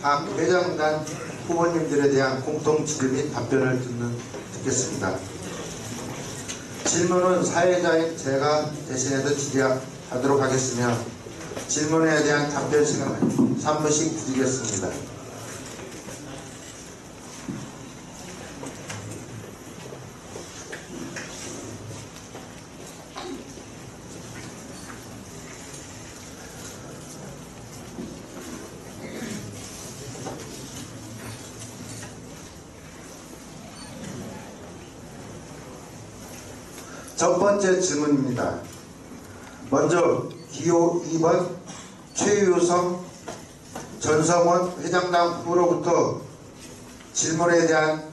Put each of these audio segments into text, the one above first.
각 회장단 후보님들에 대한 공통 질의 및 답변을 듣겠습니다. 질문은 사회자인 제가 대신해서 질의하도록 하겠으며 질문에 대한 답변 시간을 3분씩 드리겠습니다. 첫 번째 질문입니다. 먼저 기호 2번 최유성 전성원 회장당 후보로부터 질문에 대한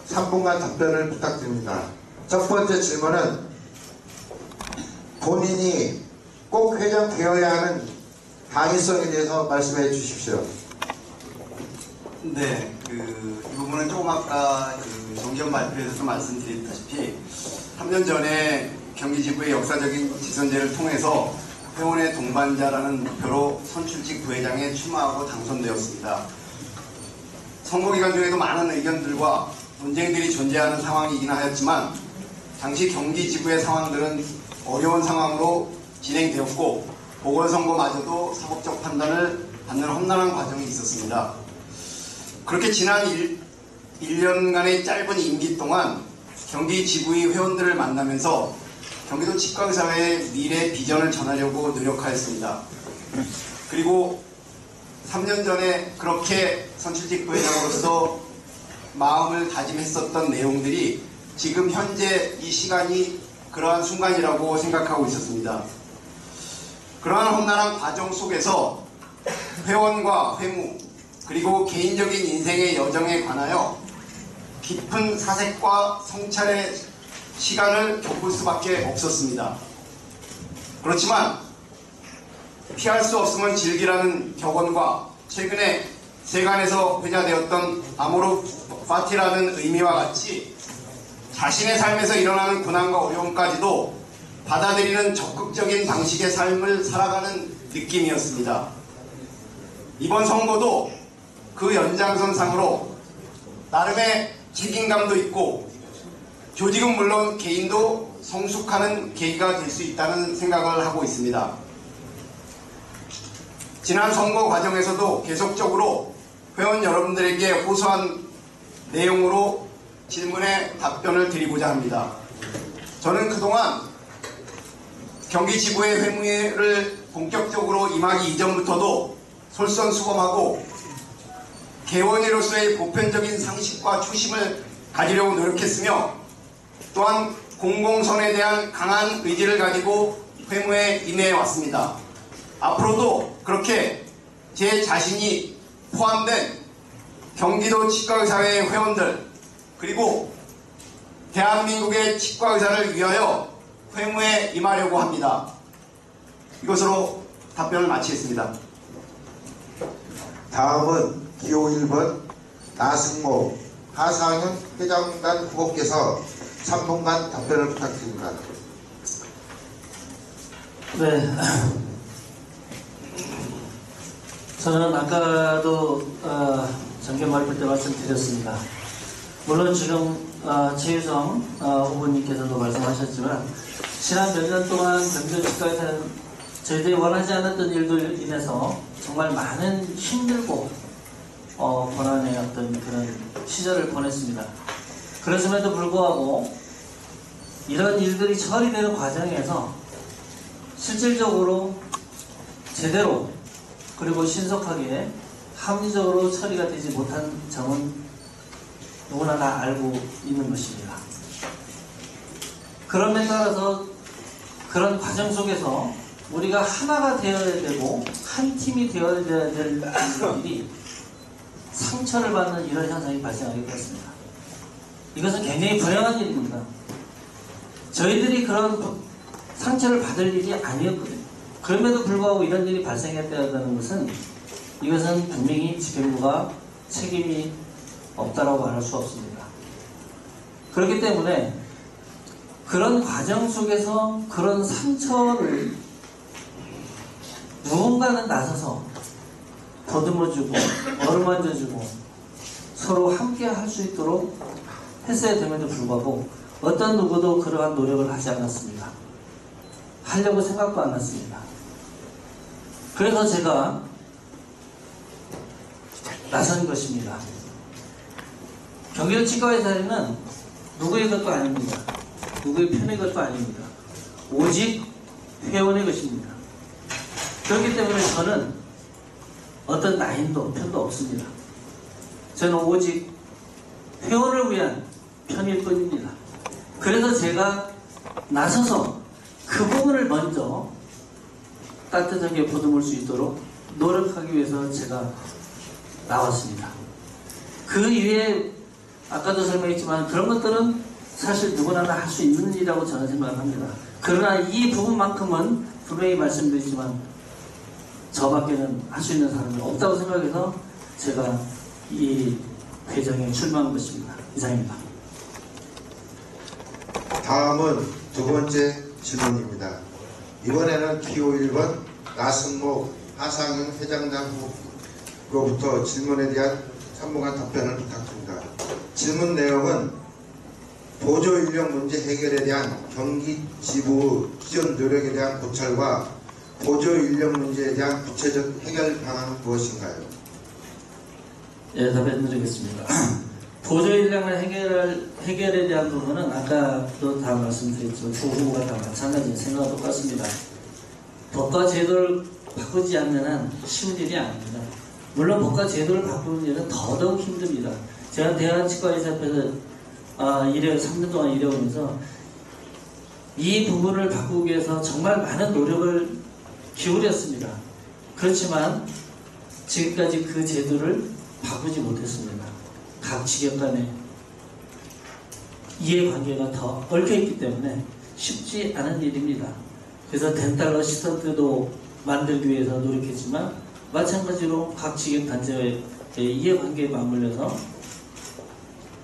3분간 답변을 부탁드립니다. 첫 번째 질문은 본인이 꼭 회장 되어야 하는 당위성에 대해서 말씀해 주십시오. 네, 이 부분은 조금 아까 정기현 발표에서도 말씀드렸다시피 3년 전에 경기지부의 역사적인 지선제를 통해서 회원의 동반자라는 목표로 선출직 부회장에 출마하고 당선되었습니다. 선거기간 중에도 많은 의견들과 논쟁들이 존재하는 상황이긴 하였지만 당시 경기지부의 상황들은 어려운 상황으로 진행되었고 보궐선거마저도 사법적 판단을 받는 험난한 과정이 있었습니다. 그렇게 지난 1년간의 짧은 임기 동안 경기 지부의 회원들을 만나면서 경기도 치과의사회의 미래 비전을 전하려고 노력하였습니다. 그리고 3년 전에 그렇게 선출직 부회장으로서 마음을 다짐했었던 내용들이 지금 현재 이 시간이 그러한 순간이라고 생각하고 있었습니다. 그러한 험난한 과정 속에서 회원과 회무 그리고 개인적인 인생의 여정에 관하여 깊은 사색과 성찰의 시간을 겪을 수밖에 없었습니다. 그렇지만 피할 수 없으면 즐기라는 격언과 최근에 세간에서 회자되었던 아모르 파티라는 의미와 같이 자신의 삶에서 일어나는 고난과 어려움까지도 받아들이는 적극적인 방식의 삶을 살아가는 느낌이었습니다. 이번 선거도 그 연장선상으로 나름의 책임감도 있고 조직은 물론 개인도 성숙하는 계기가 될 수 있다는 생각을 하고 있습니다. 지난 선거 과정에서도 계속적으로 회원 여러분들에게 호소한 내용으로 질문에 답변을 드리고자 합니다. 저는 그동안 경기지부의 회무를 본격적으로 임하기 이전부터도 솔선수범하고 개원이로서의 보편적인 상식과 초심을 가지려고 노력했으며 또한 공공선에 대한 강한 의지를 가지고 회무에 임해 왔습니다. 앞으로도 그렇게 제 자신이 포함된 경기도 치과의사회 회원들 그리고 대한민국의 치과의사를 위하여 회무에 임하려고 합니다. 이것으로 답변을 마치겠습니다. 다음은 기호 1번 나승모 하상현 회장단 후보께서 3분간 답변을 부탁드립니다. 네, 저는 아까도 정견 발표 때 말씀드렸습니다. 물론 지금 최유성 후보님께서도 말씀하셨지만 지난 몇 년 동안 경기도치과에서는 저희들이 원하지 않았던 일들로 인해서 정말 많은 힘들고 고난의 어떤 그런 시절을 보냈습니다. 그랬음에도 불구하고 이런 일들이 처리되는 과정에서 실질적으로 제대로 그리고 신속하게 합리적으로 처리가 되지 못한 점은 누구나 다 알고 있는 것입니다. 그런 데 따라서 그런 과정 속에서 우리가 하나가 되어야 되고 한 팀이 되어야 될 일이 상처를 받는 이런 현상이 발생하게 되었습니다. 이것은 굉장히 불행한 일입니다. 저희들이 그런 상처를 받을 일이 아니었거든요. 그럼에도 불구하고 이런 일이 발생했다는 것은 이것은 분명히 집행부가 책임이 없다라고 말할 수 없습니다. 그렇기 때문에 그런 과정 속에서 그런 상처를 누군가는 나서서 더듬어주고 어루만져주고 서로 함께 할 수 있도록 했어야 됨에도 불구하고 어떤 누구도 그러한 노력을 하지 않았습니다. 하려고 생각도 안 했습니다. 그래서 제가 나선 것입니다. 경기도 치과의사는 누구의 것도 아닙니다. 누구의 편의 것도 아닙니다. 오직 회원의 것입니다. 그렇기 때문에 저는 어떤 나인도 편도 없습니다. 저는 오직 회원을 위한 편일 뿐입니다. 그래서 제가 나서서 그 부분을 먼저 따뜻하게 보듬을 수 있도록 노력하기 위해서 제가 나왔습니다. 그 이외에 아까도 설명했지만 그런 것들은 사실 누구나 할 수 있는 일이라고 저는 생각합니다. 그러나 이 부분만큼은 분명히 말씀드리지만 저밖에는 할 수 있는 사람이 없다고 생각해서 제가 이 회장에 출마한 것입니다. 이상입니다. 다음은 두 번째 질문입니다. 이번에는 기호 1번 나승목 하상영 회장장으로부터 질문에 대한 산문관 답변을 부탁드립니다. 질문 내용은 보조 인력 문제 해결에 대한 경기 지부 기존 노력에 대한 고찰과 보조 인력 문제에 대한 구체적 해결 방안은 무엇인가요? 예, 답변드리겠습니다. 보조 인력의 해결에 대한 부분은 아까도 다 말씀드렸지만 두 후보가 다 마찬가지 생각과 똑같습니다. 법과 제도를 바꾸지 않는 한 쉬운 일이 아닙니다. 물론 법과 제도를 바꾸는 일은 더더욱 힘듭니다. 제가 대한치과의사 앞에서 3년 동안 일해오면서 이 부분을 바꾸기 위해서 정말 많은 노력을 기울였습니다. 그렇지만 지금까지 그 제도를 바꾸지 못했습니다. 각 직역 간의 이해관계가 더 얽혀있기 때문에 쉽지 않은 일입니다. 그래서 덴탈 어시스턴트도 만들기 위해서 노력했지만 마찬가지로 각 직역 단체의 이해관계에 맞물려서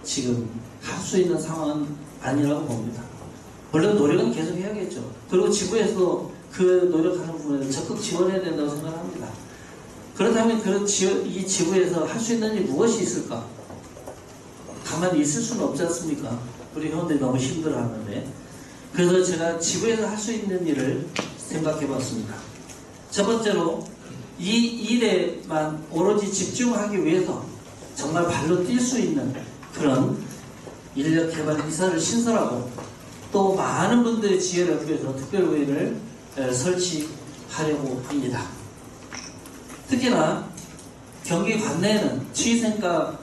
지금 할 수 있는 상황은 아니라고 봅니다. 물론 노력은 계속 해야겠죠. 그리고 지부에서 그 노력하는 부분에 적극 지원해야 된다고 생각합니다. 그렇다면 이 지부에서 할 수 있는 일이 무엇이 있을까? 가만히 있을 수는 없지 않습니까? 우리 회원들이 너무 힘들어하는데. 그래서 제가 지부에서 할 수 있는 일을 생각해 봤습니다. 첫 번째로 이 일에만 오로지 집중하기 위해서 정말 발로 뛸 수 있는 그런 인력개발이사를 신설하고 또 많은 분들의 지혜를 얻기 위해서 특별회의를 설치하려고 합니다. 특히나 경기 관내에는 치위생과가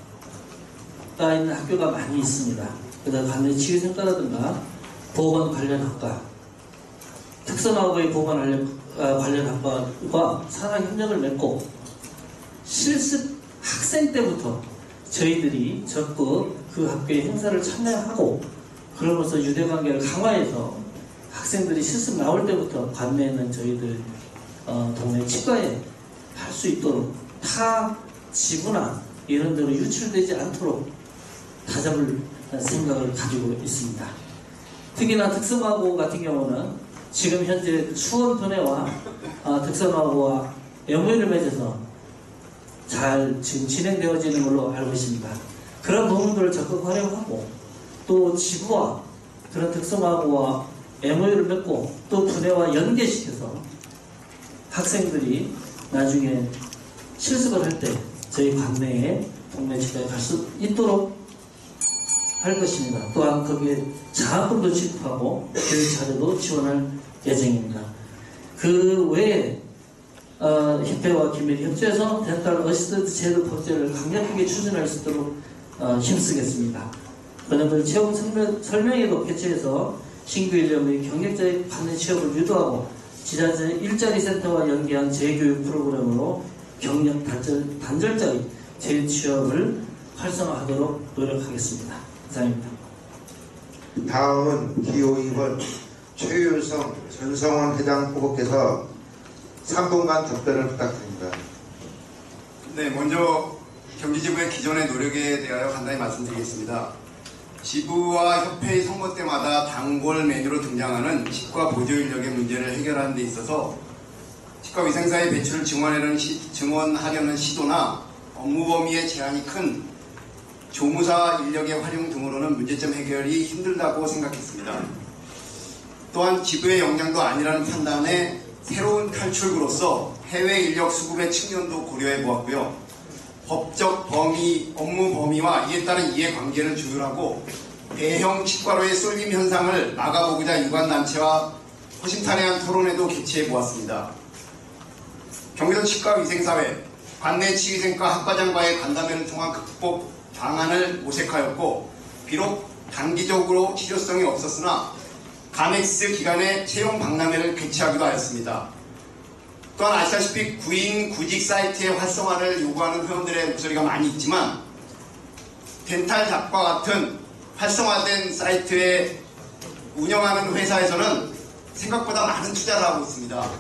있는 학교가 많이 있습니다. 그래서 관내 치위생과라든가 보건 관련 학과, 특선화고의 보건 관련 학과와 상하 협력을 맺고 실습 학생 때부터 저희들이 적극 그 학교의 행사를 참여하고 그러면서 유대관계를 강화해서 학생들이 실습 나올 때부터 관내에 있는 저희들 동네 치과에 할 수 있도록 타 지구나 이런 데로 유출되지 않도록 다잡을 생각을 가지고 있습니다. 특히나 특성화고 같은 경우는 지금 현재 수원분해와 특성화고와 MOU를 맺어서 잘 지금 진행되어지는 걸로 알고 있습니다. 그런 부분들을 적극 활용하고 또 지부와 그런 특성화고와 MOU를 맺고 또 분해와 연계시켜서 학생들이 나중에 실습을 할 때 저희 관내에 동네 치과에 갈 수 있도록 할 것입니다. 또한 거기에 장학금도 지급하고 교육 자료도 지원할 예정입니다. 그 외에 협회와 긴밀히 협조해서 덴탈 어시스턴트 제도 법제를 강력하게 추진할 수 있도록 힘쓰겠습니다. 그놈들 채용 설명회도 개최해서 신규 인력의 경력자의 받는 취업을 유도하고 지자체 일자리 센터와 연계한 재교육 프로그램으로 경력 단절자의 재취업을 활성화하도록 노력하겠습니다. 이상입니다. 다음은 기호 2번 최유성 전성원 회장 후보께서 3분간 답변을 부탁드립니다. 네, 먼저 경기지부의 기존의 노력에 대하여 간단히 말씀드리겠습니다. 지부와 협회의 선거 때마다 단골 메뉴로 등장하는 치과 보조 인력의 문제를 해결하는 데 있어서 치과위생사의 배출을 증원하려는 시도나 업무 범위의 제한이 큰 조무사 인력의 활용 등으로는 문제점 해결이 힘들다고 생각했습니다. 또한 지부의 역량도 아니라는 판단에 새로운 탈출구로서 해외 인력 수급의 측면도 고려해 보았고요. 법적 범위, 업무 범위와 이에 따른 이해관계를 조율하고 대형 치과로의 쏠림 현상을 막아보고자 유관단체와 허심탄회한 토론회도 개최해 보았습니다. 경기도 치과위생사회, 관내 치위생과 학과장과의 간담회를 통한 극복 방안을 모색하였고, 비록 단기적으로 실효성이 없었으나 가맥스 기간에 채용 박람회를 개최하기도 하였습니다. 또한 아시다시피 구인 구직 사이트의 활성화를 요구하는 회원들의 목소리가 많이 있지만 덴탈 잡과 같은 활성화된 사이트에 운영하는 회사에서는 생각보다 많은 투자를 하고 있습니다.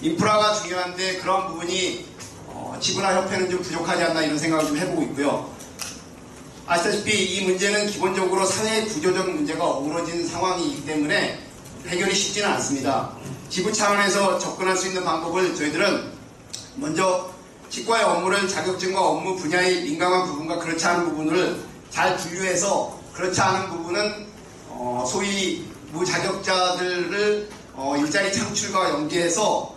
인프라가 중요한데 그런 부분이 지부나 협회는 좀 부족하지 않나 이런 생각을 좀 해보고 있고요. 아시다시피 이 문제는 기본적으로 사회 구조적 문제가 어우러진 상황이기 때문에 해결이 쉽지는 않습니다. 지부 차원에서 접근할 수 있는 방법을 저희들은 먼저 치과의 업무를 자격증과 업무 분야의 민감한 부분과 그렇지 않은 부분을 잘 분류해서 그렇지 않은 부분은 소위 무자격자들을 일자리 창출과 연계해서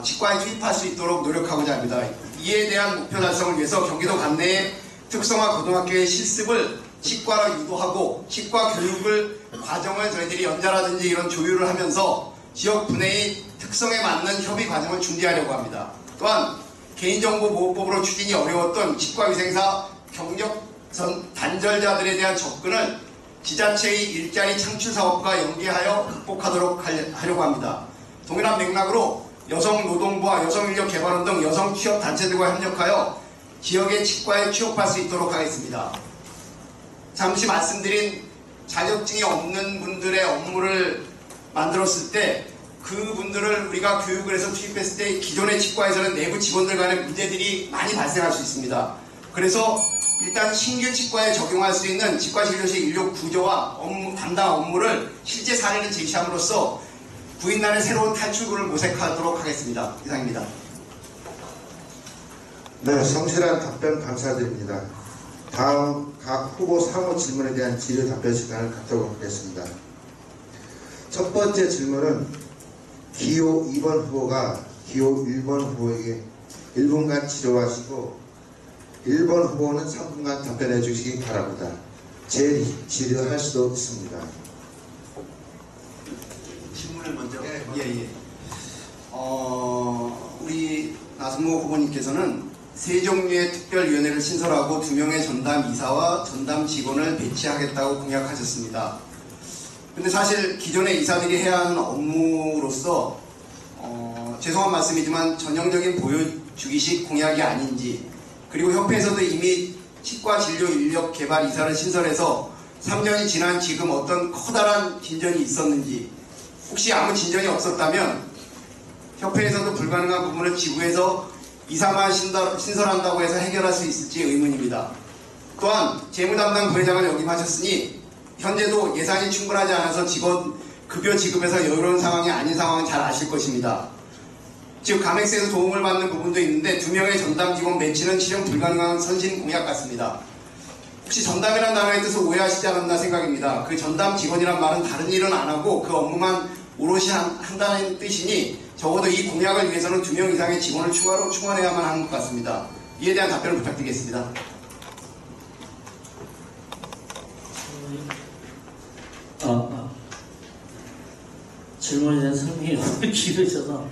치과에 투입할 수 있도록 노력하고자 합니다. 이에 대한 목표 달성을 위해서 경기도 관내의 특성화 고등학교의 실습을 치과로 유도하고 치과 교육을 과정을 저희들이 연자라든지 이런 조율을 하면서 지역 분야의 특성에 맞는 협의 과정을 준비하려고 합니다. 또한 개인정보보호법으로 추진이 어려웠던 치과위생사 경력 단절자들에 대한 접근을 지자체의 일자리 창출 사업과 연계하여 극복하도록 하려고 합니다. 동일한 맥락으로 여성노동부와 여성인력개발원 등 여성 취업단체들과 협력하여 지역의 치과에 취업할 수 있도록 하겠습니다. 잠시 말씀드린 자격증이 없는 분들의 업무를 만들었을 때 그분들을 우리가 교육을 해서 투입했을 때 기존의 치과에서는 내부 직원들 간의 문제들이 많이 발생할 수 있습니다. 그래서 일단 신규 치과에 적용할 수 있는 치과진료실 인력 구조와 담당 업무를 실제 사례를 제시함으로써 구인난의 새로운 탈출구를 모색하도록 하겠습니다. 이상입니다. 네, 성실한 답변 감사드립니다. 다음 각 후보 상호 질문에 대한 질의 답변 시간을 갖도록 하겠습니다. 첫 번째 질문은 기호 2번 후보가 기호 1번 후보에게 1분간 질의하시고 1번 후보는 3분간 답변해 주시기 바랍니다. 질의할 수도 있습니다. 질문을 먼저. 예. 우리 나승모 후보님께서는 세 종류의 특별위원회를 신설하고 2명의 전담 이사와 전담 직원을 배치하겠다고 공약하셨습니다. 근데 사실 기존의 이사들이 해야 하는 업무로서 죄송한 말씀이지만 전형적인 보여주기식 공약이 아닌지, 그리고 협회에서도 이미 치과 진료 인력 개발 이사를 신설해서 3년이 지난 지금 어떤 커다란 진전이 있었는지, 혹시 아무 진전이 없었다면 협회에서도 불가능한 부분을 지부에서 이사만 신설한다고 해서 해결할 수 있을지 의문입니다. 또한 재무담당 부회장을 역임하셨으니 현재도 예산이 충분하지 않아서 직원 급여 지급에서 여유로운 상황이 아닌 상황은 잘 아실 것입니다. 즉 가맥스에서 도움을 받는 부분도 있는데 2명의 전담 직원 배치는 실현 불가능한 선신 공약 같습니다. 혹시 전담이라는 단어의 뜻을 오해하시지 않았나 생각입니다. 그 전담 직원이란 말은 다른 일은 안 하고 그 업무만 오롯이 한다는 뜻이니 적어도 이 공약을 위해서는 2명 이상의 직원을 추가로 충원해야만 하는 것 같습니다. 이에 대한 답변을 부탁드리겠습니다. 질문에 대한 설명이 너무 길으셔서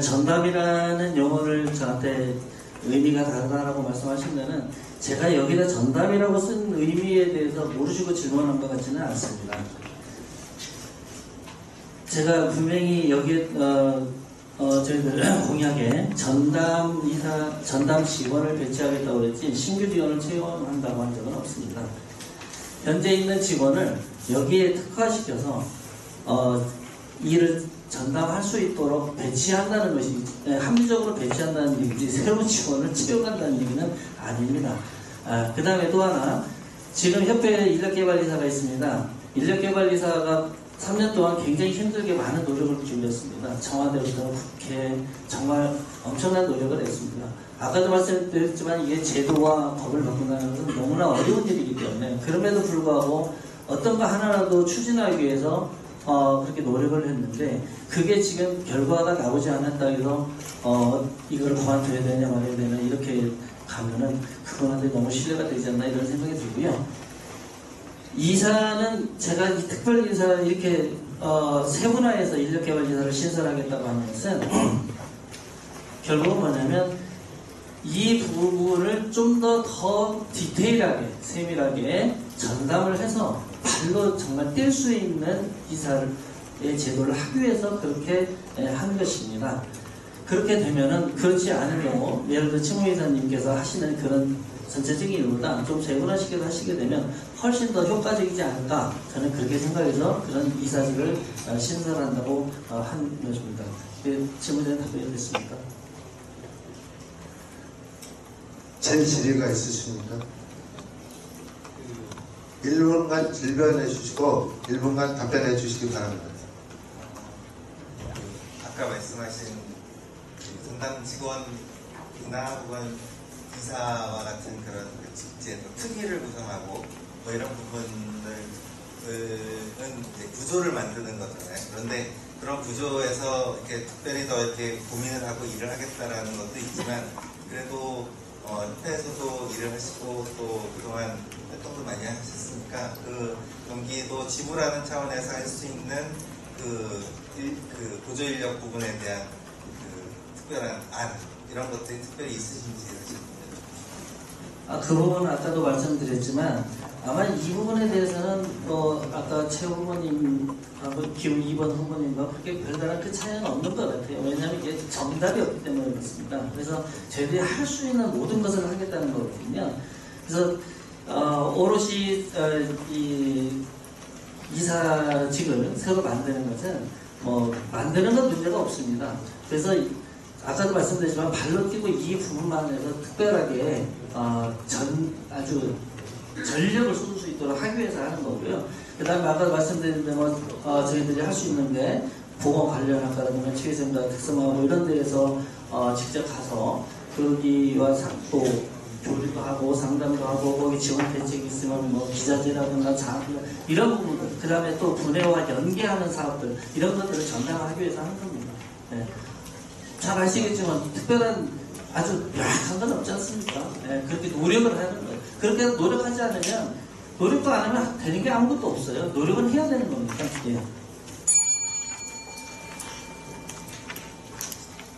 전담이라는 용어를 저한테 의미가 다르다라고 말씀하시면은 제가 여기다 전담이라고 쓴 의미에 대해서 모르시고 질문한 것 같지는 않습니다. 제가 분명히 여기에 저희들 공약에 전담 직원을 배치하겠다고 그랬지 신규 직원을 채용한다고 한 적은 없습니다. 현재 있는 직원을 여기에 특화시켜서 일을 전담할 수 있도록 배치한다는 것이 합리적으로 배치한다는 얘기지 새로운 직원을 채용한다는 얘기는 아닙니다. 그 다음에 또 하나 지금 협회에 인력개발이사가 있습니다. 인력개발이사가 3년 동안 굉장히 힘들게 많은 노력을 기울였습니다. 청와대부터 국회 정말 엄청난 노력을 했습니다. 아까도 말씀드렸지만 이게 제도와 법을 바꾼다는 것은 너무나 어려운 일이기 때문에 그럼에도 불구하고 어떤 거 하나라도 추진하기 위해서 그렇게 노력을 했는데 그게 지금 결과가 나오지 않았다 해서 이걸 그만둬야 되냐 말아야 되냐 이렇게 가면은 그분한테 너무 신뢰가 되지 않나 이런 생각이 들고요. 이사는 제가 이 특별 이사를 이렇게 세분화해서 인력개발 이사를 신설하겠다고 하는 것은 결국은 뭐냐면 이 부분을 좀 더 디테일하게 세밀하게 전담을 해서 발로 정말 뛸 수 있는 이사의 제도를 하기 위해서 그렇게 한 것입니다. 그렇게 되면은 그렇지 않은 경우 예를 들어 치무이사님께서 하시는 그런 전체적인 일보다 좀 세분화시켜서 하시게 되면 훨씬 더 효과적이지 않을까 저는 그렇게 생각해서 그런 이사직을 신설한다고 한 것입니다. 질문에 답변이 됐습니까? 제 질의가 있으십니까? 1분간 질문해 주시고 1분간 답변해 주시기 바랍니다. 아까 말씀하신 그 전담 직원이나 혹은 이사와 같은 그런 직제, 특위를 구성하고 뭐 이런 부분은 이제 구조를 만드는 거잖아요. 그런데 그런 구조에서 이렇게 특별히 더 이렇게 고민을 하고 일을 하겠다라는 것도 있지만 그래도 협회에서도 일을 하시고 또 그동안 활동도 많이 하셨으니까 그 경기도 지부라는 차원에서 할 수 있는 그 보조 인력 부분에 대한 그 특별한 안 이런 것들이 특별히 있으신지 그 부분은 아까도 말씀드렸지만 아마 이 부분에 대해서는 아까 최 후보님하고 기호 2번 후보님과 그렇게 별다른 그 차이는 없는 것 같아요. 왜냐하면 이게 정답이 없기 때문에 그렇습니다. 그래서 저희들이 할 수 있는 모든 것을 하겠다는 거거든요. 그래서 오롯이 이 이사직을 새로 만드는 것은 만드는 건 문제가 없습니다. 그래서 아까도 말씀드렸지만 발로 뛰고 이 부분만 해서 특별하게 아주 전력을 쏟을 수 있도록 하기 위해서 하는 거고요. 그 다음에 아까 말씀드린 대로 저희들이 할 수 있는 게 보건 관련학과라든가 치위생과 특성화고 이런 데에서 직접 가서 거기와 또 교류도 하고 상담도 하고 거기 지원 대책이 있으면 뭐 기자재라든가 이런 부분들 그 다음에 또 분해와 연계하는 사업들 이런 것들을 전담하기 위해서 하는 겁니다. 네. 잘 아시겠지만 특별한 아주 명확한 건 없지 않습니까? 네, 그렇게 노력을 하는 거예요. 그렇게 노력하지 않으면 노력도 안 하면 되는 게 아무것도 없어요. 노력은 해야 되는 겁니다. 예.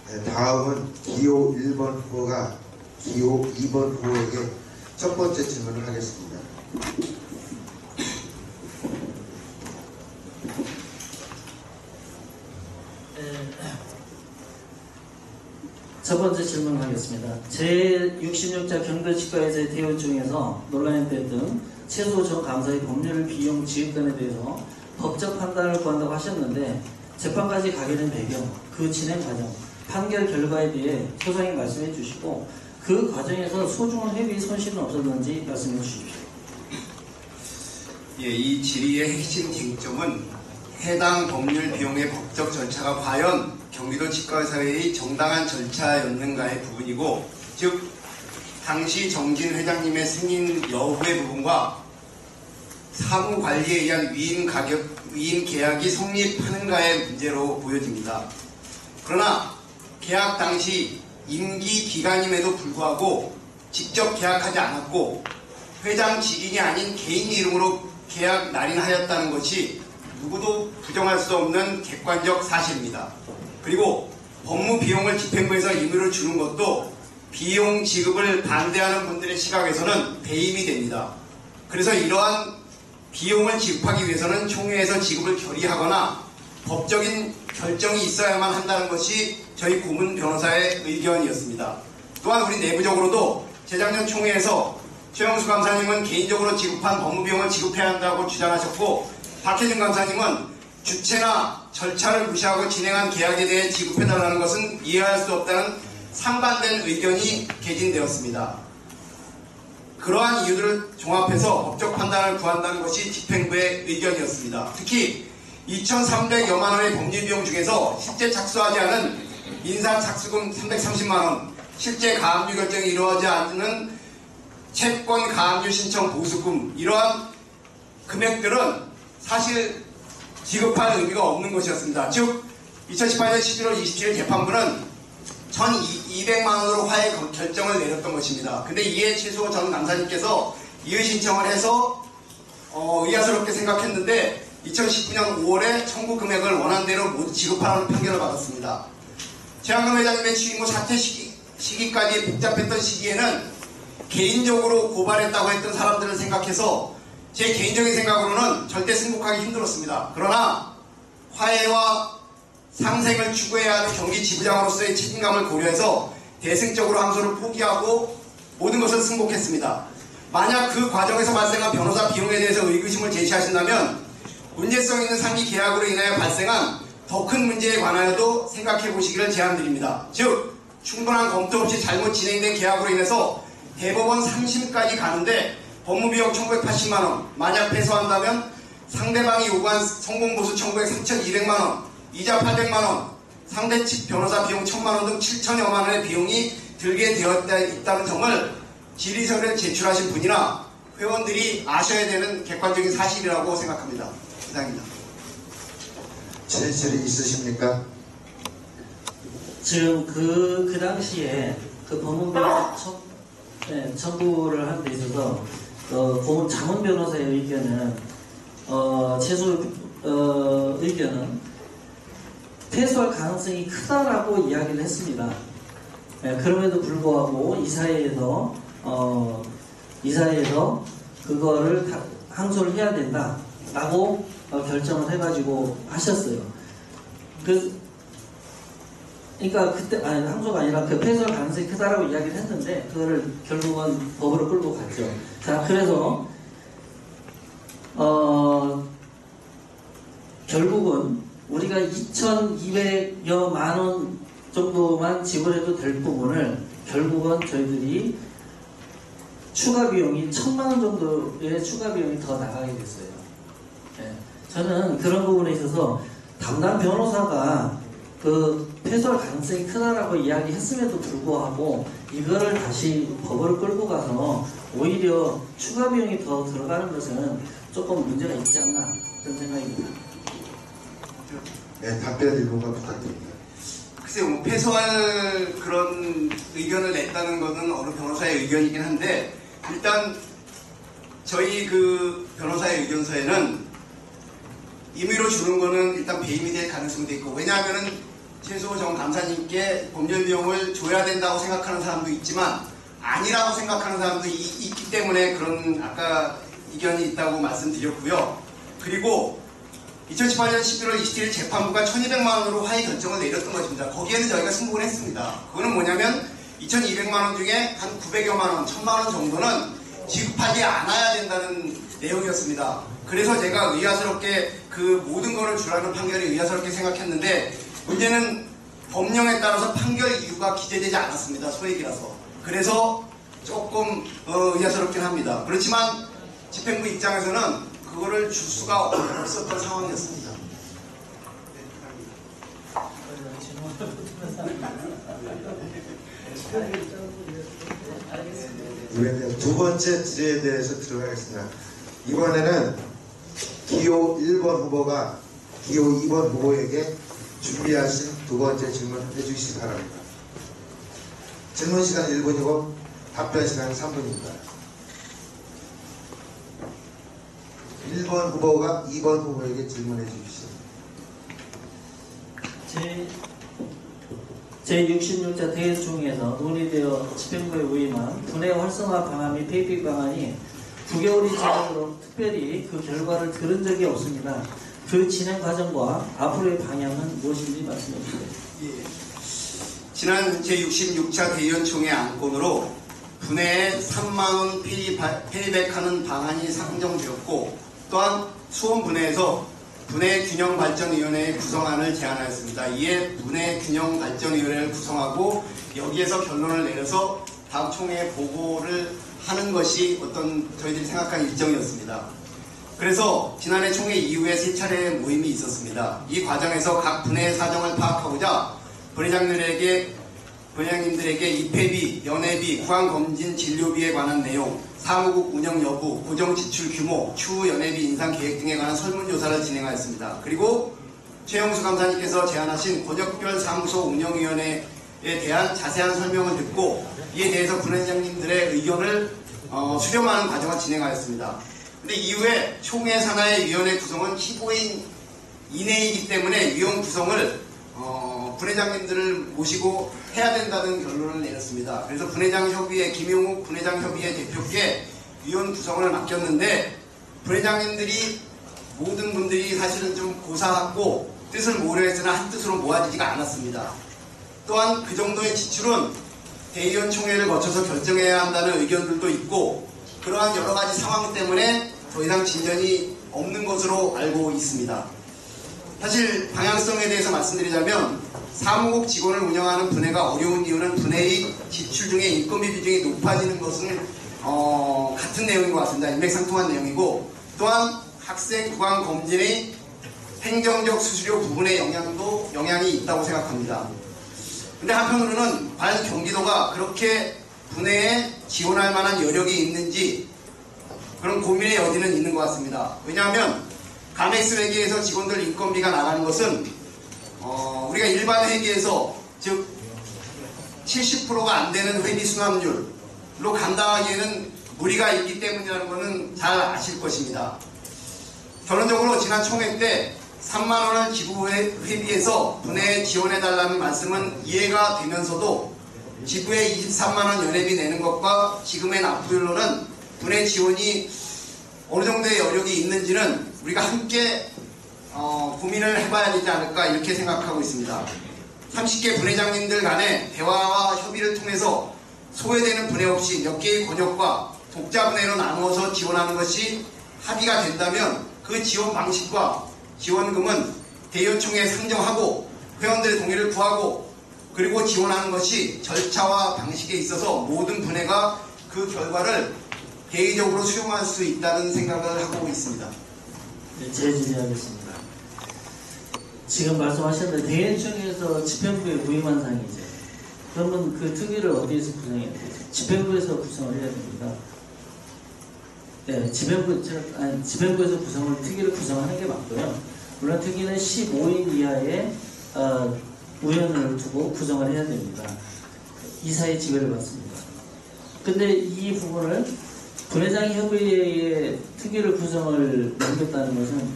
네, 다음은 기호 1번 후보가 기호 2번 후보에게 첫 번째 질문을 하겠습니다. 첫 번째 질문하겠습니다. 제66자 경도치과에서의 대응 중에서 논란이 됐던 최소 전 감사의 법률 비용 지급권에 대해서 법적 판단을 구한다고 하셨는데 재판까지 가게 된 배경, 그 진행 과정, 판결 결과에 대해 소상히 말씀해 주시고 그 과정에서 소중한 회비 손실은 없었는지 말씀해 주십시오. 예, 이 질의의 핵심 쟁점은 해당 법률 비용의 법적 절차가 과연 경기도 치과의사회의 정당한 절차였는가의 부분이고, 즉 당시 정진 회장님의 승인 여부의 부분과 사무관리에 의한 위임 계약이 성립하는가의 문제로 보여집니다. 그러나 계약 당시 임기 기간임에도 불구하고 직접 계약하지 않았고 회장 직인이 아닌 개인 이름으로 계약 날인하였다는 것이 누구도 부정할 수 없는 객관적 사실입니다. 그리고 법무 비용을 집행부에서 임의를 주는 것도 비용 지급을 반대하는 분들의 시각에서는 배임이 됩니다. 그래서 이러한 비용을 지급하기 위해서는 총회에서 지급을 결의하거나 법적인 결정이 있어야만 한다는 것이 저희 고문 변호사의 의견이었습니다. 또한 우리 내부적으로도 재작년 총회에서 최영수 감사님은 개인적으로 지급한 법무비용을 지급해야 한다고 주장하셨고, 박혜진 감사님은 주체나 절차를 무시하고 진행한 계약에 대해 지급해달라는 것은 이해할 수 없다는 상반된 의견이 개진되었습니다. 그러한 이유들을 종합해서 법적 판단을 구한다는 것이 집행부의 의견이었습니다. 특히 2,300여만 원의 법률 비용 중에서 실제 착수하지 않은 민사 착수금 330만 원, 실제 가압류 결정이 이루어지지 않는 채권 가압류 신청 보수금, 이러한 금액들은 사실 지급할 의미가 없는 것이었습니다. 즉 2018년 11월 27일 재판부는 1,200만 원으로 화해 결정을 내렸던 것입니다. 근데 이에 최수호 전 감사님께서 이의 신청을 해서 의아스럽게 생각했는데 2019년 5월에 청구 금액을 원한대로 모두 지급하라는 판결을 받았습니다. 최한금 회장님의 취임 후 사퇴 시기까지 복잡했던 시기에는 개인적으로 고발했다고 했던 사람들을 생각해서 제 개인적인 생각으로는 절대 승복하기 힘들었습니다. 그러나 화해와 상생을 추구해야 하는 경기 지부장으로서의 책임감을 고려해서 대승적으로 항소를 포기하고 모든 것을 승복했습니다. 만약 그 과정에서 발생한 변호사 비용에 대해서 의구심을 제시하신다면 문제성 있는 상기 계약으로 인하여 발생한 더 큰 문제에 관하여도 생각해 보시기를 제안드립니다. 즉 충분한 검토 없이 잘못 진행된 계약으로 인해서 대법원 3심까지 가는데 법무비용 1,980만원, 만약 패소한다면 상대방이 요구한 성공보수 청구액 3,200만원, 이자 800만원, 상대 측 변호사 비용 1,000만원 등 7천여만원의 비용이 들게 되어 있다는 점을 질의서를 제출하신 분이나 회원들이 아셔야 되는 객관적인 사실이라고 생각합니다. 이상입니다. 진실이 있으십니까? 지금 그 당시에 그 법무비용 청구를 하는 데 있어서 고문 자문 변호사의 의견은 최소 의견은 패소할 가능성이 크다라고 이야기를 했습니다. 그럼에도 불구하고 이사회에서 그거를 항소를 해야 된다라고 결정을 해가지고 하셨어요. 그러니까 그때 항소가 아니라 그 패소할 가능성이 크다라고 이야기를 했는데 그거를 결국은 법으로 끌고 갔죠. 자, 그래서 결국은 우리가 2,200여만 원 정도만 지불해도 될 부분을 결국은 저희들이 추가 비용이 1,000만 원 정도의 추가 비용이 더 나가게 됐어요. 저는 그런 부분에 있어서 담당 변호사가 그 패소할 가능성이 크다라고 이야기했음에도 불구하고 이거를 다시 법으로 끌고 가서 오히려 추가 비용이 더 들어가는 것은 조금 문제가 있지 않나 그런 생각입니다. 네, 답변 일부분 부탁드립니다. 글쎄요, 뭐 패소할 그런 의견을 냈다는 것은 어느 변호사의 의견이긴 한데 일단 저희 그 변호사의 의견서에는 임의로 주는 거는 일단 배임이 될 가능성도 있고, 왜냐하면은 최수호 전 감사님께 법률 비용을 줘야 된다고 생각하는 사람도 있지만 아니라고 생각하는 사람도 있기 때문에 그런 아까 의견이 있다고 말씀드렸고요. 그리고 2018년 11월 27일 재판부가 1,200만 원으로 화해 결정을 내렸던 것입니다. 거기에는 저희가 승복을 했습니다. 그거는 뭐냐면 2,200만 원 중에 한 900여만 원, 1,000만 원 정도는 지급하지 않아야 된다는 내용이었습니다. 그래서 제가 의아스럽게 그 모든 거를 주라는 판결이 의아스럽게 생각했는데 문제는 법령에 따라서 판결 이유가 기재되지 않았습니다. 소액이라서. 그래서 조금 의아스럽긴 합니다. 그렇지만 집행부 입장에서는 그거를 줄 수가 없었던 상황이었습니다. 두 번째 질의에 대해서 들어가겠습니다. 이번에는 기호 1번 후보가 기호 2번 후보에게 준비하신 두 번째 질문 해주시기 바랍니다. 질문 시간 1분이고 답변 시간 3분입니다. 1번 후보가 2번 후보에게 질문해 주십시오. 제66차 대회 중에서 논의되어 집행부에 의임한 분해 활성화 방안 및 폐기 방안이 9개월이 지나도록 특별히 그 결과를 들은 적이 없습니다. 그 진행 과정과 앞으로의 방향은 무엇인지 말씀해 주세요. 예. 지난 제66차 대의원총회 안건으로 분해에 3만원 페이백하는 방안이 상정되었고 또한 수원분해에서 분해균형발전위원회의 구성안을 제안하였습니다. 이에 분해균형발전위원회를 구성하고 여기에서 결론을 내려서 다음 총회에 보고를 하는 것이 어떤 저희들이 생각한 일정이었습니다. 그래서 지난해 총회 이후에 3차례 모임이 있었습니다. 이 과정에서 각 분야의 사정을 파악하고자 부회장님들에게 입회비, 연회비, 구강검진 진료비에 관한 내용, 사무국 운영 여부, 고정 지출 규모, 추후 연회비 인상 계획 등에 관한 설문조사를 진행하였습니다. 그리고 최영수 감사님께서 제안하신 권역별 사무소 운영위원회에 대한 자세한 설명을 듣고 이에 대해서 부회장님들의 의견을 수렴하는 과정을 진행하였습니다. 근데 이후에 총회 산하의 위원회 구성은 15인 이내이기 때문에 위원 구성을 분회장님들을 모시고 해야 된다는 결론을 내렸습니다. 그래서 분회장협의회 김용욱 분회장협의회 대표께 위원 구성을 맡겼는데 분회장님들이 모든 분들이 사실은 좀 고사하고 뜻을 모으려 했으나 한 뜻으로 모아지지가 않았습니다. 또한 그 정도의 지출은 대의원 총회를 거쳐서 결정해야 한다는 의견들도 있고 그러한 여러 가지 상황 때문에 더 이상 진전이 없는 것으로 알고 있습니다. 사실 방향성에 대해서 말씀드리자면 사무국 직원을 운영하는 분해가 어려운 이유는 분해의 지출 중에 인건비 비중이 높아지는 것은 같은 내용인 것 같습니다. 일맥상통한 내용이고 또한 학생 구강 검진의 행정적 수수료 부분의 영향이 있다고 생각합니다. 근데 한편으로는 과연 경기도가 그렇게 분해에 지원할 만한 여력이 있는지 그런 고민의 여지는 있는 것 같습니다. 왜냐하면 가맥스 회계에서 직원들 인건비가 나가는 것은 우리가 일반 회계에서 즉 70%가 안 되는 회비 수납률로 감당하기에는 무리가 있기 때문이라는 것은 잘 아실 것입니다. 결론적으로 지난 총회 때 3만원을 지부 회비에서 분해에 지원해달라는 말씀은 이해가 되면서도 지부에 23만원 연회비 내는 것과 지금의 납부율로는 분해 지원이 어느 정도의 여력이 있는지는 우리가 함께 고민을 해봐야 되지 않을까 이렇게 생각하고 있습니다. 30개 분회장님들 간의 대화와 협의를 통해서 소외되는 분해 없이 몇 개의 권역과 독자 분해로 나누어서 지원하는 것이 합의가 된다면 그 지원 방식과 지원금은 대의원총회에 상정하고 회원들의 동의를 구하고 그리고 지원하는 것이 절차와 방식에 있어서 모든 분해가 그 결과를 대의적으로 수용할 수 있다는 생각을 하고 있습니다. 네, 재질의하겠습니다. 지금 말씀하셨는데 대의원총회에서 집행부에 부임한 상이죠. 그러면 그 특위를 어디에서 구성해야 되죠? 집행부에서 구성을 해야 됩니다. 네, 집행부에서 특위를 구성하는 게 맞고요. 물론 특위는 15인 이하의 의원을 두고 구성을 해야 됩니다. 이사의 지배를 받습니다. 근데 이 부분을 분회장협의회에 특위를 구성을 넘겼다는 것은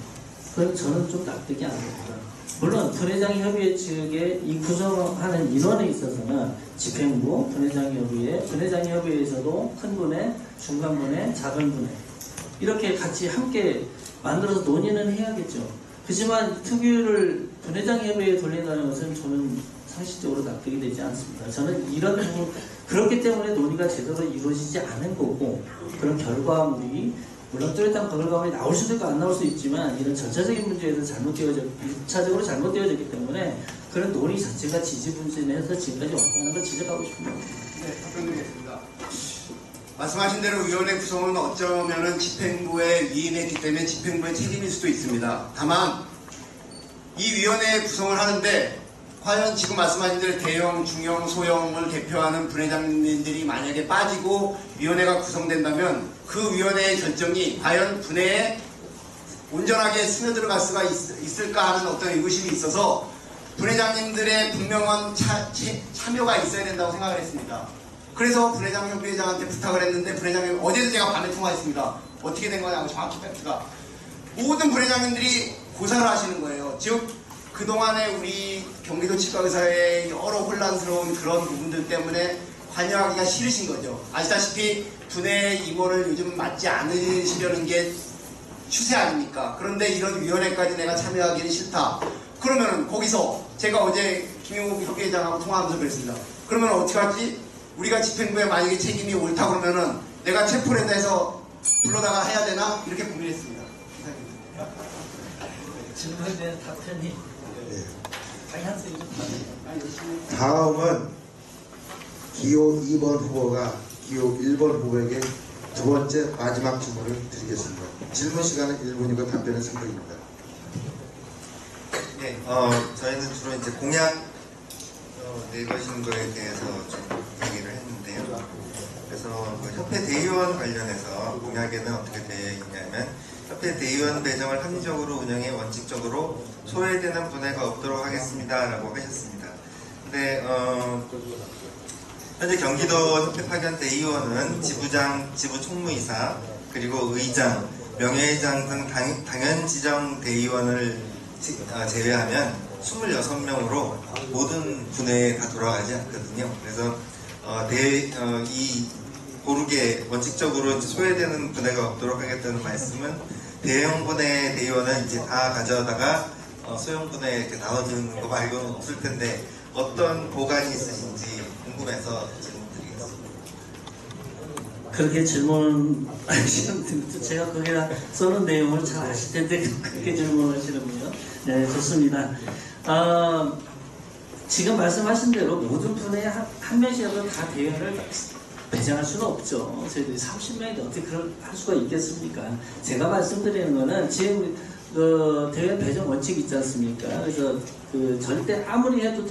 그건 저는 좀 납득이 안 됩니다. 물론 분회장협의회 측에 이 구성하는 인원에 있어서는 집행부, 분회장협의회, 분회장협의회에서도 큰 분회, 중간 분회, 작은 분회 이렇게 같이 함께 만들어서 논의는 해야겠죠. 그렇지만 특위를 분회장협의회에 돌린다는 것은 저는 상식적으로 납득이 되지 않습니다. 저는 이런 부분 그렇기 때문에 논의가 제대로 이루어지지 않은 거고 그런 결과물이 물론 뚜렷한 결과물이 나올 수도 있고 안 나올 수 있지만 이런 전체적인 문제에서 1차적으로 잘못되어졌기 때문에 그런 논의 자체가 지지분진해서 지금까지 왔다는 걸 지적하고 싶습니다. 네, 답변드리겠습니다. 말씀하신 대로 위원회 구성은 어쩌면은 집행부의 위임이기 때문에 집행부의 책임일 수도 있습니다. 다만 이 위원회 구성을 하는데 과연 지금 말씀하신 대로 대형, 중형, 소형을 대표하는 분회장님들이 만약에 빠지고 위원회가 구성된다면 그 위원회의 결정이 과연 분회에 온전하게 스며들어갈 수가 있을까 하는 어떤 의구심이 있어서 분회장님들의 분명한 참여가 있어야 된다고 생각을 했습니다. 그래서 분회장협의회장한테 부탁을 했는데 분회장님 어제도 제가 밤에 통화했습니다. 어떻게 된 거냐고 정확히 팩트가 모든 분회장님들이 고사를 하시는 거예요. 즉 그동안에 우리 경기도 치과의사의 여러 혼란스러운 그런 부분들 때문에 관여하기가 싫으신 거죠. 아시다시피 분해 임원을 요즘 맡지 않으시려는 게 추세 아닙니까? 그런데 이런 위원회까지 내가 참여하기는 싫다. 그러면은 거기서 제가 어제 김용욱 협의회장하고 통화하면서 그랬습니다. 그러면 어떻게 하지? 우리가 집행부에 만약에 책임이 옳다 그러면은 내가 체포를 해서 불러다가 해야 되나? 이렇게 고민했습니다. 질문에 대한 답변이 방향성이 좀 다르네요. 다음은 기호 2번 후보가 기호 1번 후보에게 두 번째 마지막 질문을 드리겠습니다. 질문 시간은 1분이고 답변은 3분입니다. 네, 저희는 주로 이제 공약 내거신 거에 대해서 좀 얘기를 했는데요. 그래서 그 협회 대의원 관련해서 공약에는 어떻게 되어 있냐면 협회 대의원 배정을 합리적으로 운영해 원칙적으로 소외되는 분해가 없도록 하겠습니다라고 하셨습니다. 근데 현재 경기도 협회 파견 대의원은 지부장, 지부총무이사, 그리고 의장, 명예회장 등 당연 지정 대의원을 제외하면 26명으로 모든 분야에 다 돌아가지 않거든요. 그래서 이 고르게 원칙적으로 이제 소외되는 분야가 없도록 하겠다는 말씀은 대형 분야 대의원은 이제 다 가져다가 소형 분야에 이렇게 나눠주는 거 말고는 없을 텐데 어떤 보관이 있으신지 궁금해서 질문드리겠습니다. 그렇게 질문하시는 제가 거기다 써놓은 내용을 잘 아실 텐데 그렇게 질문하시는군요. 네, 좋습니다. 지금 말씀하신 대로 모든 분야에 한 명씩이라도 다 대의원을 배정할 수는 없죠. 저희들이 30명인데 어떻게 그럴 할 수가 있겠습니까? 제가 말씀드리는 거는 지금 그 대의원 배정 원칙 있지 않습니까? 그래서 그 절대 아무리 해도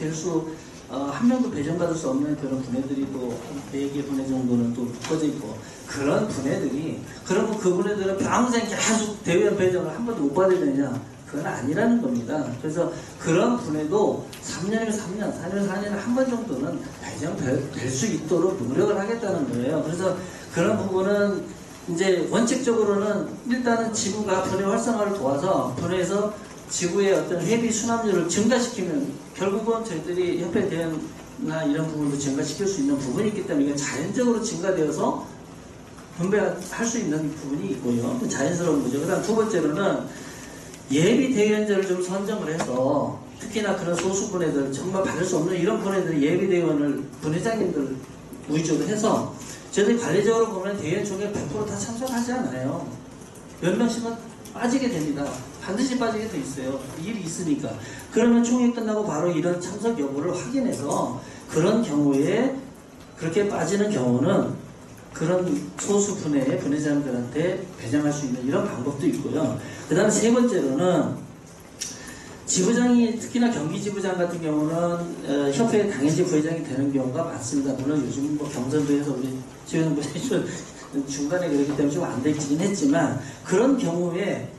한 명도 배정받을 수 없는 그런 분야들이 또 4개 분야 정도는 또 묶어져 있고 그런 분야들이 그러면 그 분야들은 평생 계속 대의원 배정을 한 번도 못 받아야 되냐? 그건 아니라는 겁니다. 그래서 그런 분야도 3년이면 3년, 4년이면 4년에 한 번 정도는 배정될 수 있도록 노력을 하겠다는 거예요. 그래서 그런 부분은 이제 원칙적으로는 일단은 지부가 분야 활성화를 도와서 분야에서 지구의 어떤 회비 수납률을 증가시키면 결국은 저희들이 협회 대회나 이런 부분도 증가시킬 수 있는 부분이 있기 때문에 이게 자연적으로 증가되어서 분배할 수 있는 부분이 있고요. 자연스러운 거죠. 그 다음 두 번째로는 예비 대의원제를 좀 선정을 해서 특히나 그런 소수 분야들 정말 받을 수 없는 이런 분야들 예비 대의원을 분회장님들 위주로 해서 저희들이 관리적으로 보면 대의원 중에 100% 다 참석하지 않아요. 몇 명씩은 빠지게 됩니다. 반드시 빠지게 돼 있어요. 일이 있으니까. 그러면 총회 끝나고 바로 이런 참석 여부를 확인해서 그런 경우에 그렇게 빠지는 경우는 그런 소수 분야의 분회장들한테 배정할 수 있는 이런 방법도 있고요. 그 다음 세 번째로는 지부장이 특히나 경기지부장 같은 경우는 협회 당연지 부회장이 되는 경우가 많습니다. 물론 요즘 뭐 경선도에서 우리 지원 부회장이 중간에 그렇기 때문에 좀 안 되긴 했지만 그런 경우에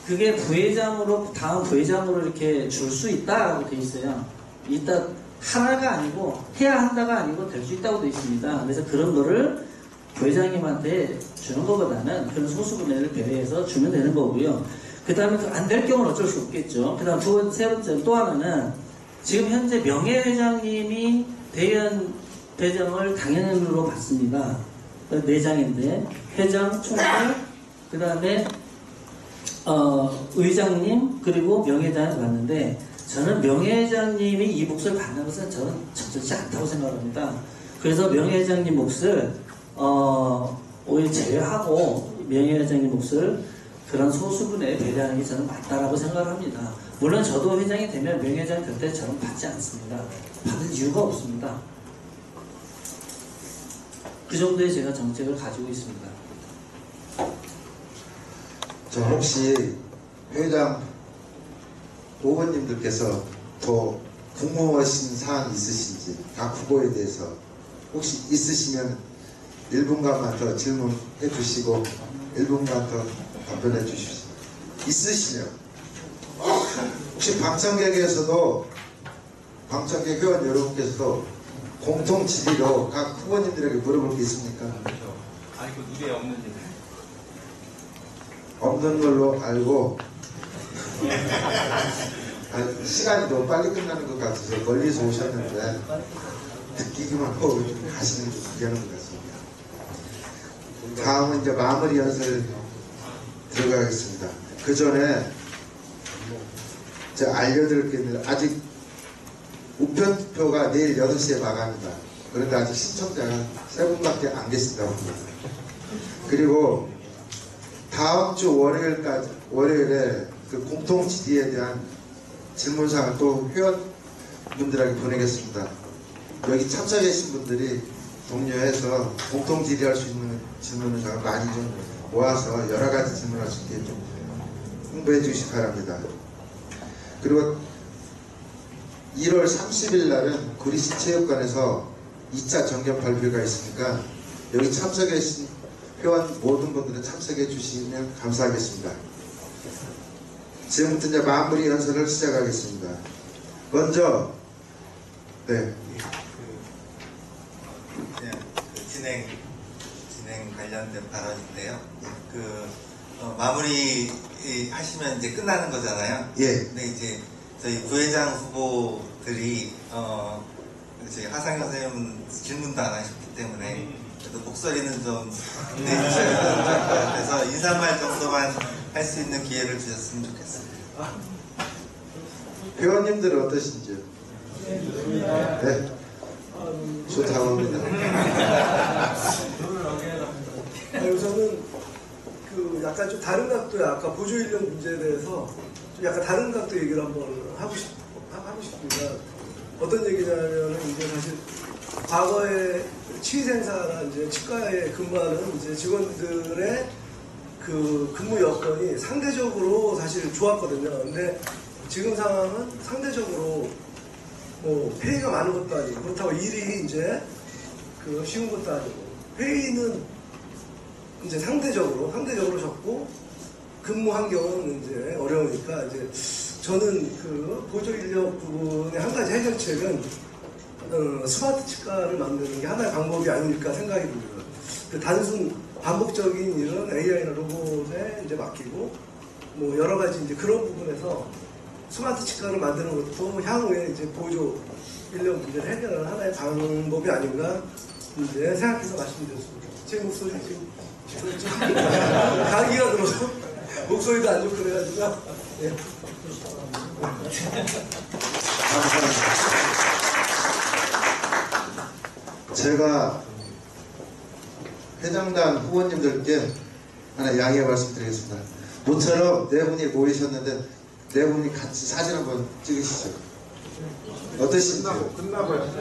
그게 부회장으로 다음 부회장으로 이렇게 줄 수 있다라고 돼 있어요. 이따 하나가 아니고 해야 한다가 아니고 될 수 있다고 돼 있습니다. 그래서 그런 거를 부회장님한테 주는 것보다는 그런 소수 분야를 배려해서 주면 되는 거고요. 그 다음에 안 될 경우는 어쩔 수 없겠죠. 그 다음 세 번째 또 하나는 지금 현재 명예회장님이 대의원 배정을 당연으로 받습니다. 4장인데 회장, 총무, 그 다음에 의장님 그리고 명예회장을 받는데 저는 명예회장님이 이 몫을 받는 것은 저는 적절치 않다고 생각합니다. 그래서 명예회장님 몫을 오히려 제외하고 명예회장님 몫을 그런 소수분에 배려하는 게 저는 맞다라고 생각을 합니다. 물론 저도 회장이 되면 명예회장 될 때 저는 받지 않습니다. 받을 이유가 없습니다. 그 정도의 제가 정책을 가지고 있습니다. 저 혹시 회장 5번님들께서 더 궁금하신 사항이 있으신지 각 후보에 대해서 혹시 있으시면 1분간만 더 질문해 주시고 1분간 더 답변해 주십시오. 있으시면 혹시 방청객에서도 방청객 회원 여러분께서도 공통 질의로 각 후보님들에게 물어볼 게 있습니까? 아니 그 입에 없는데. 없는 걸로 알고 시간이 너무 빨리 끝나는 것 같아서 멀리서 오셨는데 듣기기만 하고 가시는 게 무리하는 것 같습니다. 다음은 이제 마무리 연설 들어가겠습니다. 그 전에 제가 알려드릴 게 있는데 아직 우편 투표가 내일 6시에 마감입니다. 그런데 아직 신청자가 3분밖에 안 계신다고 합니다. 그리고 다음 주 월요일에 그 공통 질의에 대한 질문사항을 또 회원분들에게 보내겠습니다. 여기 참석하신 분들이 동료해서 공통 질의할 수 있는 질문을 제가 많이 좀 모아서 여러 가지 질문할 수 있게 좀 홍보해 주시기 바랍니다. 그리고 1월 30일 날은 구리시 체육관에서 2차 정견 발표가 있으니까 여기 참석해 주신 회원 모든 분들은 참석해 주시면 감사하겠습니다. 지금부터 이제 마무리 연설을 시작하겠습니다. 먼저 네. 그냥 진행 관련된 발언인데요. 마무리 하시면 이제 끝나는 거잖아요. 예. 근데 이제 저희 부회장 후보들이 저희 하상현 선생님 질문도 안 하셨기 때문에 그래도 목소리는 좀 내주셔야 그래서 인사말 정도만 할 수 있는 기회를 주셨으면 좋겠습니다. 회원님들은 어떠신지요? 네. 좋다고 합니다. 우선은 약간 좀 다른 각도의 아까 보조 인력 문제에 대해서 좀 약간 다른 각도 얘기를 한번 하고 싶습니다. 어떤 얘기냐면 이제 사실 과거에 치의생사나 이제 치과에 근무하는 이제 직원들의 그 근무 여건이 상대적으로 사실 좋았거든요. 근데 지금 상황은 상대적으로 뭐 페이가 많은 것도 아니고 그렇다고 일이 이제 쉬운 것도 아니고 페이는 이제 상대적으로 적고 근무 환경은 이제 어려우니까 이제 저는 보조 인력 부분의 한 가지 해결책은 스마트 치과를 만드는 게 하나의 방법이 아닐까 생각이 듭니다. 단순 반복적인 일은 AI나 로봇에 이제 맡기고 뭐 여러 가지 이제 그런 부분에서 스마트 치과를 만드는 것도 향후에 이제 보조 인력 문제를 해결하는 하나의 방법이 아닌가 이제 생각해서 말씀드렸습니다. 제 목소리 지금 감기가 들어서 목소리도 안 좋고 그래가지고 예. 제가 회장단 후보님들께 하나 양해 말씀드리겠습니다. 모처럼 네 분이 모이셨는데 네 분이 같이 사진 한번 찍으시죠. 어떠신지요? 끝나고요.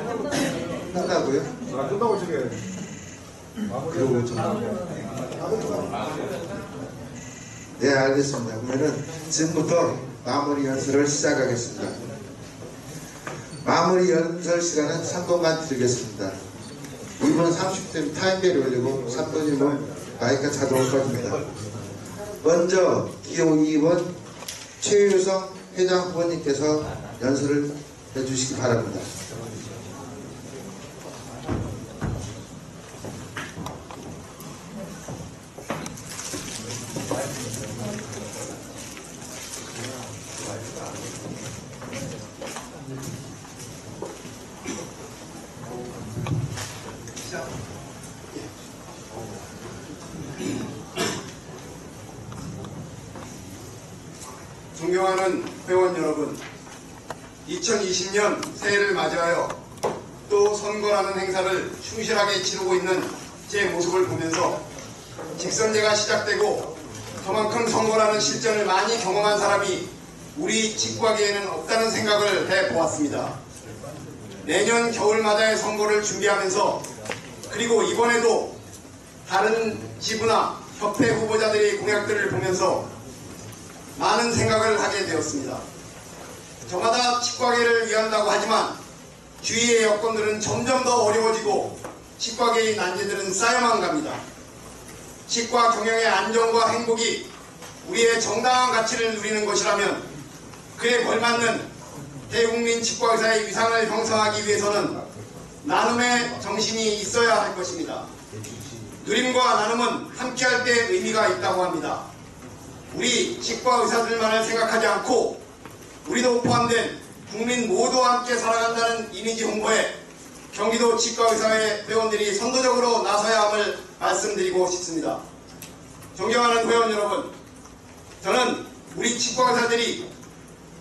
끝나고요? 끝나고 찍어요. 그러고 좀. 네, 알겠습니다. 그러면은 지금부터 마무리 연설을 시작하겠습니다. 마무리 연설 시간은 3분간 드리겠습니다. 2분 30분 타임벨을 올리고 3분이면 마이크가 자동으로 꺼집니다. 먼저 기호 2번 최유성 회장 후보님께서 연설을 해주시기 바랍니다. 존경하는 회원 여러분, 2020년 새해를 맞이하여 또 선거라는 행사를 충실하게 치르고 있는 제 모습을 보면서 직선제가 시작되고 그만큼 선거라는 실전을 많이 경험한 사람이 우리 치과계에는 없다는 생각을 해보았습니다. 내년 겨울마다의 선거를 준비하면서 그리고 이번에도 다른 지부나 협회 후보자들의 공약들을 보면서 많은 생각을 하게 되었습니다. 저마다 치과계를 위한다고 하지만 주위의 여건들은 점점 더 어려워지고 치과계의 난제들은 쌓여만 갑니다. 치과 경영의 안정과 행복이 우리의 정당한 가치를 누리는 것이라면 그에 걸맞는 대국민 치과의사의 위상을 형성하기 위해서는 나눔의 정신이 있어야 할 것입니다. 누림과 나눔은 함께할 때 의미가 있다고 합니다. 우리 치과 의사들만을 생각하지 않고 우리도 포함된 국민 모두와 함께 살아간다는 이미지 홍보에 경기도 치과의사회 회원들이 선도적으로 나서야 함을 말씀드리고 싶습니다. 존경하는 회원 여러분, 저는 우리 치과의사들이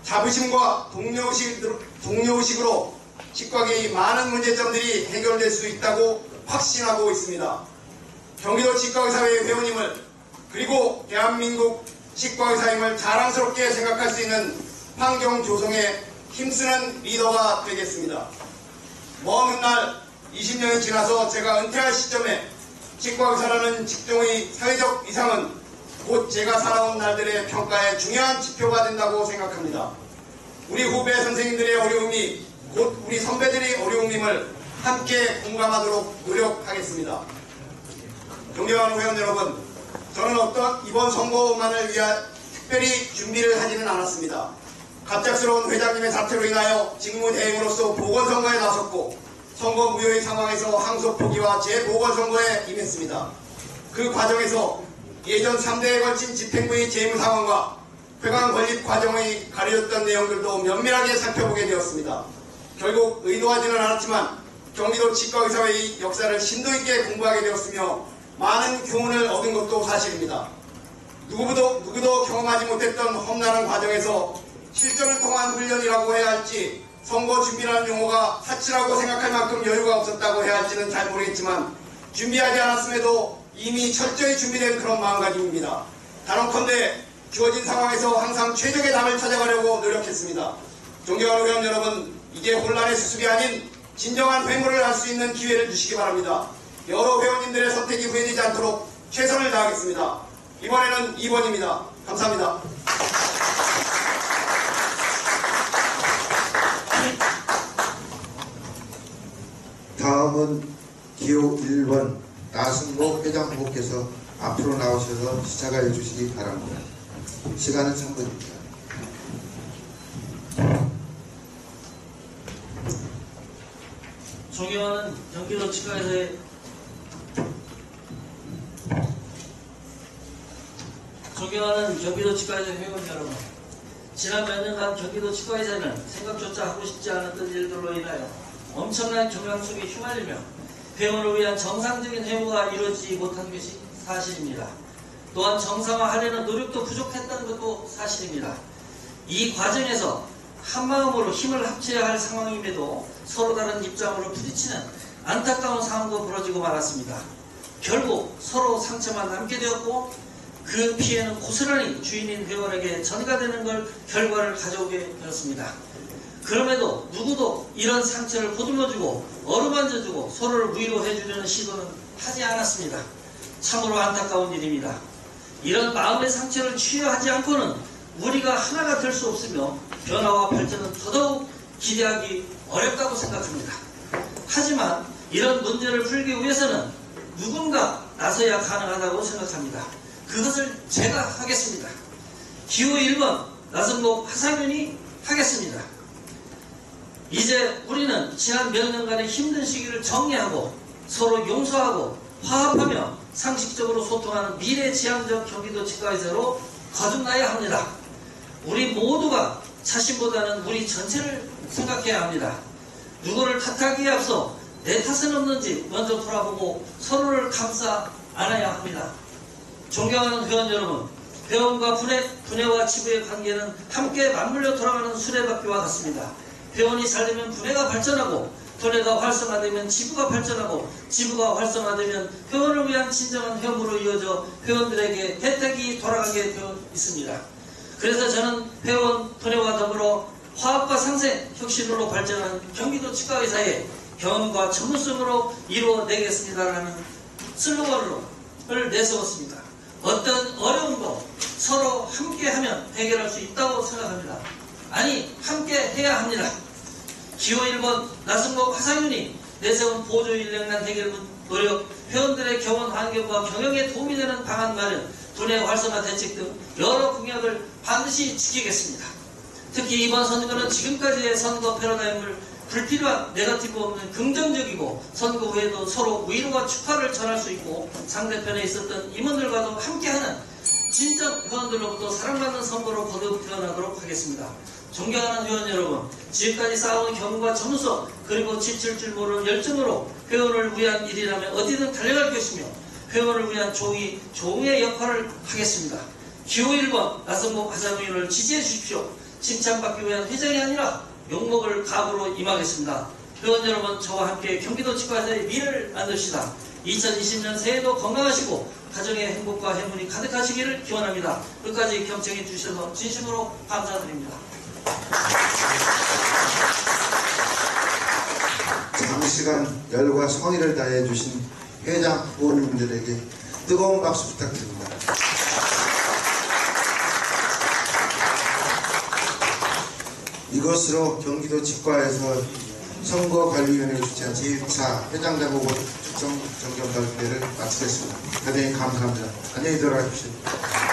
자부심과 동료의식으로 치과계의 많은 문제점들이 해결될 수 있다고 확신하고 있습니다. 경기도 치과의사회 회원님을 그리고 대한민국 치과의사임을 자랑스럽게 생각할 수 있는 환경 조성에 힘쓰는 리더가 되겠습니다. 먼 훗날 20년이 지나서 제가 은퇴할 시점에 치과의사라는 직종의 사회적 위상은 곧 제가 살아온 날들의 평가에 중요한 지표가 된다고 생각합니다. 우리 후배 선생님들의 어려움이 곧 우리 선배들의 어려움임을 함께 공감하도록 노력하겠습니다. 존경하는 회원 여러분, 저는 어떤 이번 선거만을 위한 특별히 준비를 하지는 않았습니다. 갑작스러운 회장님의 사태로 인하여 직무대행으로서 보궐선거에 나섰고 선거 무효의 상황에서 항소 포기와 재보궐선거에 임했습니다. 그 과정에서 예전 3대에 걸친 집행부의 재무 상황과 회관 건립 과정의 가려졌던 내용들도 면밀하게 살펴보게 되었습니다. 결국 의도하지는 않았지만 경기도 치과의사회의 역사를 심도 있게 공부하게 되었으며 많은 교훈을 얻은 것도 사실입니다. 누구도 경험하지 못했던 험난한 과정에서 실전을 통한 훈련이라고 해야 할지 선거 준비라는 용어가 사치라고 생각할 만큼 여유가 없었다고 해야 할지는 잘 모르겠지만 준비하지 않았음에도 이미 철저히 준비된 그런 마음가짐입니다. 단언컨대 주어진 상황에서 항상 최적의 답을 찾아가려고 노력했습니다. 존경하는 회원 여러분, 이제 혼란의 수습이 아닌 진정한 회무를 할 수 있는 기회를 주시기 바랍니다. 여러 회원님들의 선택이 후회되지 않도록 최선을 다하겠습니다. 이번에는 2번입니다. 감사합니다. 다음은 기호 1번 나승모 회장 후보께서 앞으로 나오셔서 시작해 주시기 바랍니다. 시간은 3분입니다. 존경하는 경기도 치과의사의 회원 여러분, 지난 몇 년간 경기도 치과의사는 생각조차 하고 싶지 않았던 일들로 인하여 엄청난 경향 속에 휘말리며 회원을 위한 정상적인 회무가 이루어지지 못한 것이 사실입니다. 또한 정상화하려는 노력도 부족했던 것도 사실입니다. 이 과정에서 한마음으로 힘을 합쳐야 할 상황임에도 서로 다른 입장으로 부딪히는 안타까운 상황도 벌어지고 말았습니다. 결국 서로 상처만 남게 되었고 그 피해는 고스란히 주인인 회원에게 전가되는 걸 결과를 가져오게 되었습니다. 그럼에도 누구도 이런 상처를 보듬어주고 어루만져주고 서로를 위로해주려는 시도는 하지 않았습니다. 참으로 안타까운 일입니다. 이런 마음의 상처를 치유하지 않고는 우리가 하나가 될 수 없으며 변화와 발전은 더더욱 기대하기 어렵다고 생각합니다. 하지만 이런 문제를 풀기 위해서는 누군가 나서야 가능하다고 생각합니다. 그것을 제가 하겠습니다. 기호 1번 나성록 하상윤이 하겠습니다. 이제 우리는 지난 몇 년간의 힘든 시기를 정리하고 서로 용서하고 화합하며 상식적으로 소통하는 미래지향적 경기도 치과의사로 거듭나야 합니다. 우리 모두가 자신보다는 우리 전체를 생각해야 합니다. 누구를 탓하기에 앞서 내 탓은 없는지 먼저 돌아보고 서로를 감싸 안아야 합니다. 존경하는 회원 여러분, 회원과 분해와 지부의 관계는 함께 맞물려 돌아가는 수레바퀴와 같습니다. 회원이 잘되면 분해가 발전하고 분해가 활성화되면 지부가 발전하고 지부가 활성화되면 회원을 위한 진정한 회무로 이어져 회원들에게 혜택이 돌아가게 되어 있습니다. 그래서 저는 회원 분해와 더불어 화합과 상생, 혁신으로 발전하는 경기도 치과의사의 경험과 전문성으로 이루어내겠습니다라는 슬로건을 내세웠습니다. 어떤 어려움도 서로 함께하면 해결할 수 있다고 생각합니다. 아니, 함께 해야 합니다. 기호 1번 나승록 하상윤이 내세운 보조 인력난 해결 노력, 회원들의 경원 환경과 경영에 도움이 되는 방안 마련, 분해 활성화 대책 등 여러 공약을 반드시 지키겠습니다. 특히 이번 선거는 지금까지의 선거 패러다임을 불필요한 네거티브 없는 긍정적이고 선거 후에도 서로 위로와 축하를 전할 수 있고 상대편에 있었던 임원들과도 함께하는 진정 회원들로부터 사랑받는 선거로 거듭 태어나도록 하겠습니다. 존경하는 회원 여러분, 지금까지 쌓아온 경험과 전문성 그리고 지칠 줄 모르는 열정으로 회원을 위한 일이라면 어디든 달려갈 것이며 회원을 위한 종의 역할을 하겠습니다. 기호 1번 나성목 하상윤을 지지해 주십시오. 칭찬받기 위한 회장이 아니라 욕먹을 각오로 임하겠습니다. 회원 여러분, 저와 함께 경기도 치과의사의 미래를 만듭시다. 2020년 새해도 건강하시고 가정의 행복과 행운이 가득하시기를 기원합니다. 끝까지 경청해 주셔서 진심으로 감사드립니다. 시간 열과 성의를 다해 주신 회장 후보님들에게 뜨거운 박수 부탁드립니다. 이것으로 경기도 치과에서 선거관리위원회가 주최한 제1차 회장장 후보 특정 정견 발표를 마치겠습니다. 대단히 감사합니다. 안녕히 들어가십시오.